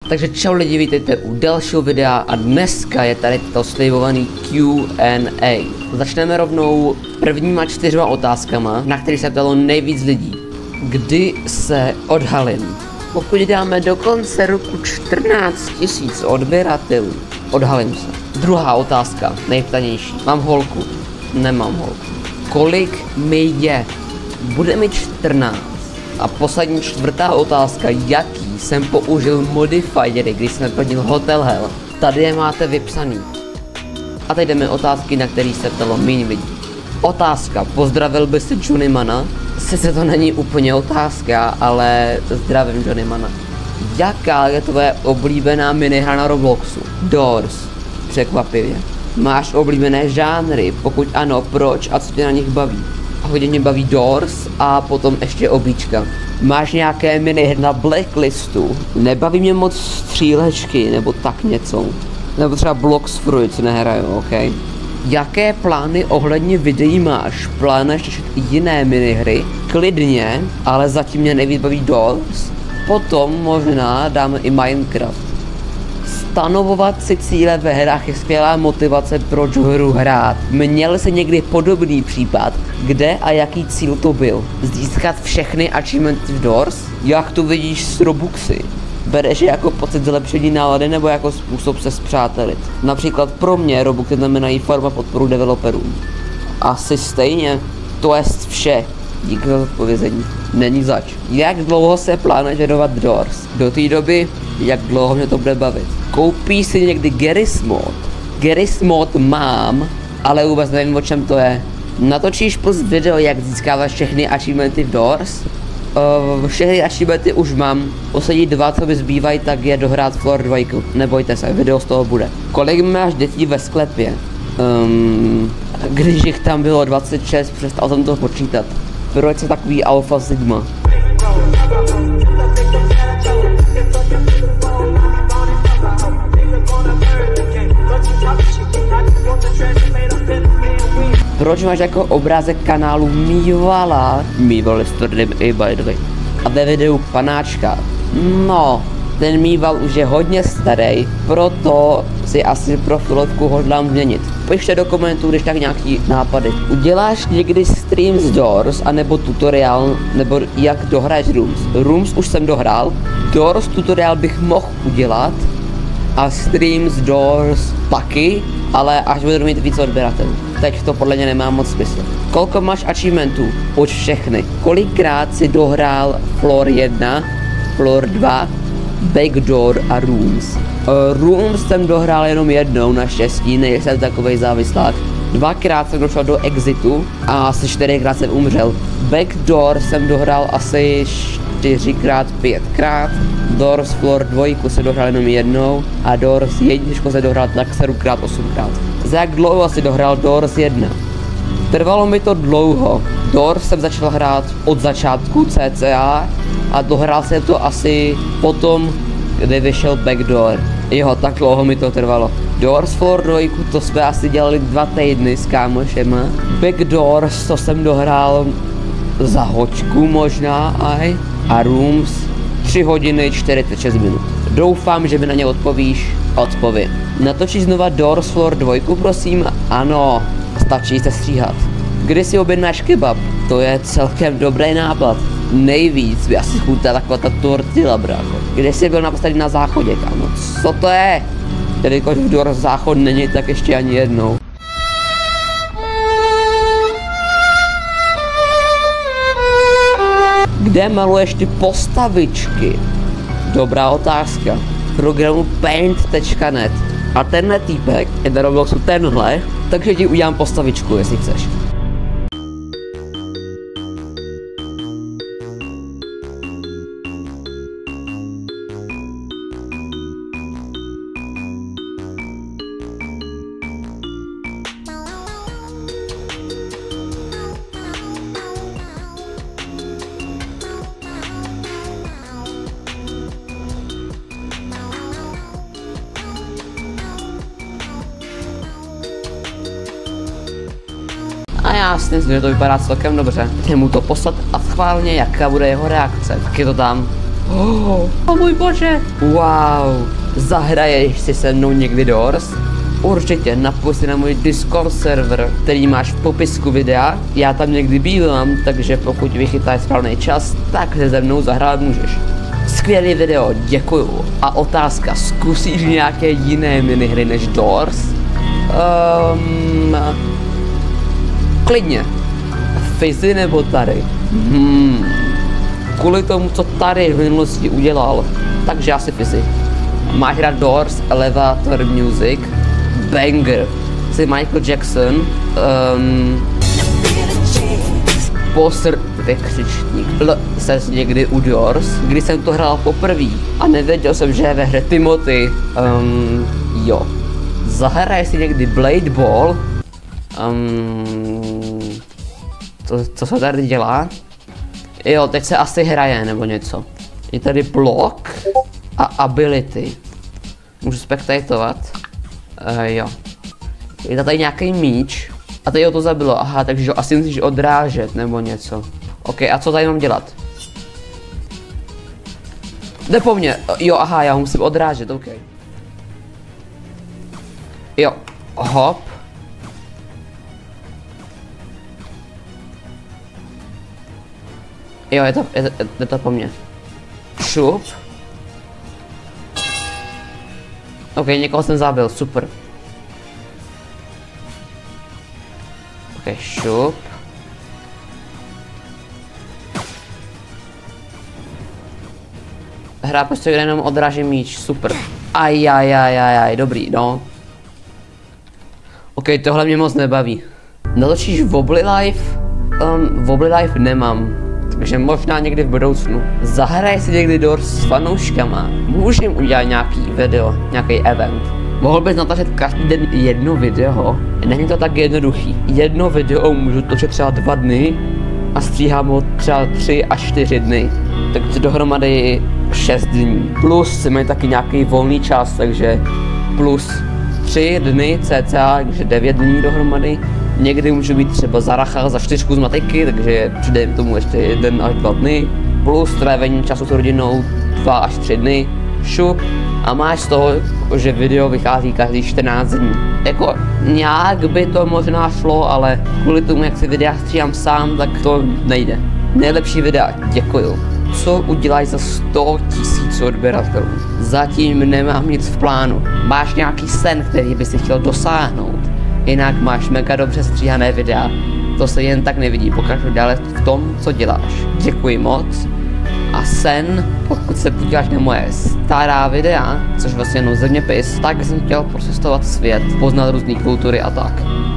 Takže čau lidi, vítejte u dalšího videa a dneska je tady to slibovaný Q&A. Začneme rovnou prvníma 4 otázkama, na které se ptalo nejvíc lidí. Kdy se odhalím? Pokud dáme do konce roku 14 000 odběratelů, odhalím se. Druhá otázka, nejptanější. Mám holku? Nemám holku. Kolik mi je? Bude mi 14. A poslední 4. otázka, jaký jsem použil modifiery, když jsme plnil Hotel Hell. Tady je máte vypsaný. A teď jdeme otázky, na který se ptalo méně lidí. Otázka, pozdravil by si Johnny Mana? Sice to není úplně otázka, ale zdravím Johnny Mana. Jaká je tvoje oblíbená minihra na Robloxu? Doors. Překvapivě. Máš oblíbené žánry? Pokud ano, proč a co tě na nich baví? Hodně mě baví Doors a potom ještě oblíčka. Máš nějaké minihry na Blacklistu? Nebaví mě moc střílečky nebo tak něco. Nebo třeba Blocks Fruit nehraju, ok? Jaké plány ohledně videí máš? Plánuješ ještě jiné minihry? Klidně, ale zatím mě nejvíc baví Doors. Potom možná dáme i Minecraft. Stanovovat si cíle ve hrách je skvělá motivace, proč hru hrát. Měl jsi někdy podobný případ, kde a jaký cíl to byl? Získat všechny achievementy v Doors? Jak to vidíš s Robuxy? Bereš je jako pocit zlepšení nálady nebo jako způsob se spřátelit? Například pro mě Robuxy znamenají forma podporu developerům. Asi stejně. To je vše. Díky za odpovězení. Není zač. Jak dlouho se plánuje věnovat Doors? Do té doby, jak dlouho mě to bude bavit? Koupíš si někdy Garry's Mod? Garry's Mod mám, ale vůbec nevím, o čem to je. Natočíš plus video, jak získáváš všechny achievementy v Doors? Všechny achievementy už mám. Poslední 2, co mi zbývají, tak je dohrát Floor 2. Nebojte se, video z toho bude. Kolik máš dětí ve sklepě? Když jich tam bylo 26, přestal jsem to počítat. Proč se takový Alpha Sigma? Proč máš jako obrázek kanálu Mývala? Mýval s tvrdým i by the way. A ve videu panáčka. No, ten Mýval už je hodně starý, proto si asi profilovku hodlám změnit. Pište do komentů, když tak nějaký nápady. Uděláš někdy stream z Doors, anebo tutoriál, nebo jak dohraješ Rooms? Rooms už jsem dohrál, Doors tutoriál bych mohl udělat a stream z Doors taky, ale až budu mít víc odběratelů. Teď to podle mě nemá moc smysl. Kolko máš achievementů? Už všechny. Kolikrát si dohrál Floor 1, Floor 2, Backdoor a Rooms? Rooms jsem dohrál jenom jednou, naštěstí, nejsem takovej závislák. 2krát jsem došel do exitu a asi 4krát jsem umřel. Backdoor jsem dohrál asi 4krát, 5krát. Doors Floor 2 jsem dohrál jenom jednou a Doors 1 jsem dohrál tak 7krát, 8krát. Za jak dlouho si dohrál Doors 1? Trvalo mi to dlouho. Doors jsem začal hrát od začátku cca a dohrál jsem to asi potom, kdy vyšel Backdoor. Jo, tak dlouho mi to trvalo. Doors Floor 2, to jsme asi dělali 2 týdny s kámošema. Backdoor, to jsem dohrál za hoďku možná aj. A Rooms 3 hodiny 46 minut. Doufám, že mi na ně odpovíš. Odpovím. Natočíš znova Doors Floor 2, prosím? Ano, stačí se stříhat. Kdy si objednáš kebab? To je celkem dobrý nápad. Nejvíc by asi chutná taková ta tortilla, brácho. Když jsi byl naposledy na záchodě, kámo? Co to je? Jelikož v Doors záchod není, tak ještě ani jednou. Kde maluješ ty postavičky? Dobrá otázka. V programu paint.net. A tenhle týpek je na Robloxu tenhle, takže ti udělám postavičku, jestli chceš. A já si myslím, že to vypadá celkem dobře. Chci mu to poslat a schválně, jaká bude jeho reakce. Tak je to tam. Oh můj bože. Wow. Zahraješ si se mnou někdy Doors? Určitě napoj si na můj Discord server, který máš v popisku videa. Já tam někdy bývám, takže pokud vychytáš správný čas, tak se se mnou zahrát můžeš. Skvělý video, děkuju. A otázka, zkusíš nějaké jiné minihry než Doors? Klidně. Fizzy nebo tady? Kvůli tomu, co tady v minulosti udělal, takže asi Fizzy. Máš hrát Doors, Elevator Music, Banger, jsi Michael Jackson, vykřičník, ses někdy u Doors, kdy jsem to hrál poprvé a nevěděl jsem, že je ve hře Timothy, jo. Zahraj si někdy Blade Ball, co se tady dělá? Jo, teď se asi hraje nebo něco. Je tady block a ability. Můžu spectatovat. Jo. Je tady nějaký míč. A teď ho to zabilo. Aha, takže asi musíš odrážet nebo něco. OK, a co tady mám dělat? Jde po mně. Jo, aha, já ho musím odrážet, OK. Jo. Hop. Jo, je to po mně. Šup. OK, někoho jsem zabil, super. OK, šup. Hra prostě jenom odráží míč, super. Ajajajajaj, dobrý, no. OK, tohle mě moc nebaví. Natočíš Wobbly Life? Wobbly Life nemám. Takže možná někdy v budoucnu. Zahraj si někdy Doors s fanouškama. Můžeme udělat nějaký video, nějaký event. Mohl bys natáčet každý den jedno video? Není to tak jednoduchý. Jedno video můžu točit třeba 2 dny a stříhám ho třeba 3 až 4 dny. Takže dohromady 6 dní. Plus si mají taky nějaký volný čas, takže plus 3 dny cca, takže 9 dní dohromady. Někdy můžu být třeba zarachal za 4 z matiky, takže přidejme tomu ještě 1 až 2 dny. Plus trávení času s rodinou 2 až 3 dny. Šup. A máš z toho, že video vychází každý 14 dní. Jako nějak by to možná šlo, ale kvůli tomu, jak si videa stříhám sám, tak to nejde. Nejlepší videa, děkuju. Co uděláš za 100 000 odběratelů? Zatím nemám nic v plánu. Máš nějaký sen, který by si chtěl dosáhnout? Jinak máš mega dobře stříhané videa. To se jen tak nevidí, pokračuj dále v tom, co děláš. Děkuji moc. A sen, pokud se podíváš na moje stará videa, což vlastně jenom zeměpis, tak jsem chtěl procestovat svět, poznat různé kultury a tak.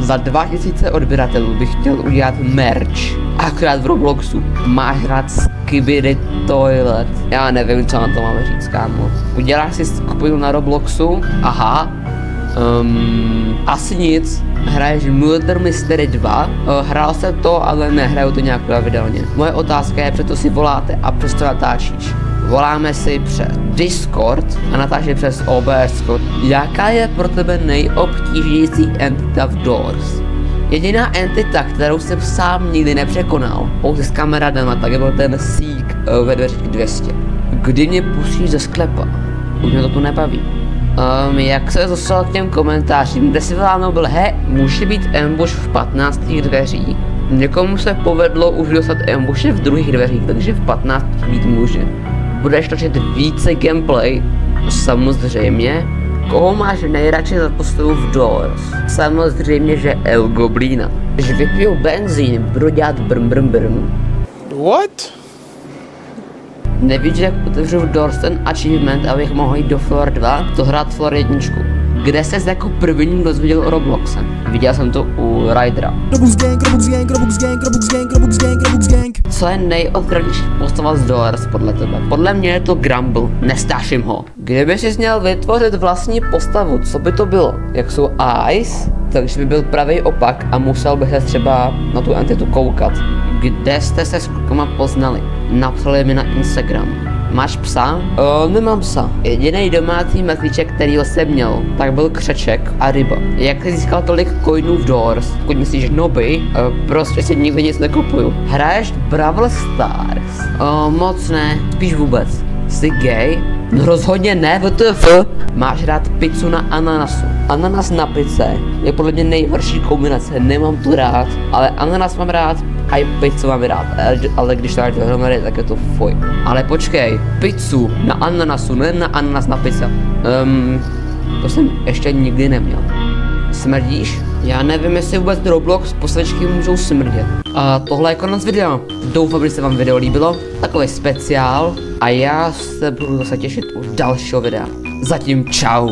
Za 2000 odběratelů bych chtěl udělat merch, akorát v Robloxu. Máš hrát Skibidi Toilet. Já nevím, co na to máme říct, kámo. Uděláš si skupinu na Robloxu? Aha. Asi nic. Hraješ Murder Mystery 2? Hrál jsem to, ale nehraju to nějak pravidelně. Moje otázka je, přesto si voláte a přesto natáčíš. Voláme si přes Discord a natáčí přes OBS. Jaká je pro tebe nejobtížnější entita v Doors? Jediná entita, kterou jsem sám nikdy nepřekonal, pouze s kamarádama, tak je byl ten sík ve dveřích 200. Kdy mě pustíš ze sklepa? Už mě to tu nebaví. Jak se dostal k těm komentářím, kde si vládnou byl, může být ambush v 15 dveří. Někomu se povedlo už dostat ambushe v druhých dveřích, takže v 15 být může. Budeš točit více gameplay? Samozřejmě. Koho máš nejradši za postavu v Doors? Samozřejmě, že El Goblina. Když vypiju benzín, budu dělat brm brm brm. What? Nevíš, jak otevřu v Doors ten achievement, abych mohl jít do Floor 2, to hrát Floor 1. Kde ses jako první dozvěděl o Robloxem? Viděl jsem to u Rydera. Co je nejodradnější postava z Doors podle tebe? Podle mě je to Grumble, nestáším ho. Kdyby jsi měl vytvořit vlastní postavu, co by to bylo? Jak jsou Eyes, takže by byl pravý opak a musel bych se třeba na tu entitu koukat. Kde jste se s klukama poznali? Napsali mi na Instagram. Máš psa? Nemám psa. Jediný domácí mazlíček, který jsem měl, tak byl křeček a ryba. Jak jsi získal tolik coinů v Doors? Pokud myslíš noby, prostě si nikdy nic nekupuju. Hraješ Brawl Stars? Moc ne, spíš vůbec. Jsi gay? No rozhodně ne, WTF. Máš rád pizzu na ananasu. Ananas na pizze je podle mě nejhorší kombinace, nemám to rád, ale ananas mám rád a i pizzu mám rád, ale když to dáš dohromady, tak je to fuj. Ale počkej, pizzu na ananasu, ne na ananas na pizza. To jsem ještě nikdy neměl. Smrdíš? Já nevím, jestli vůbec Roblox postavičky můžou smrdět. A tohle je konec videa. Doufám, že se vám video líbilo. Takový speciál. A já se budu zase těšit u dalšího videa. Zatím čau.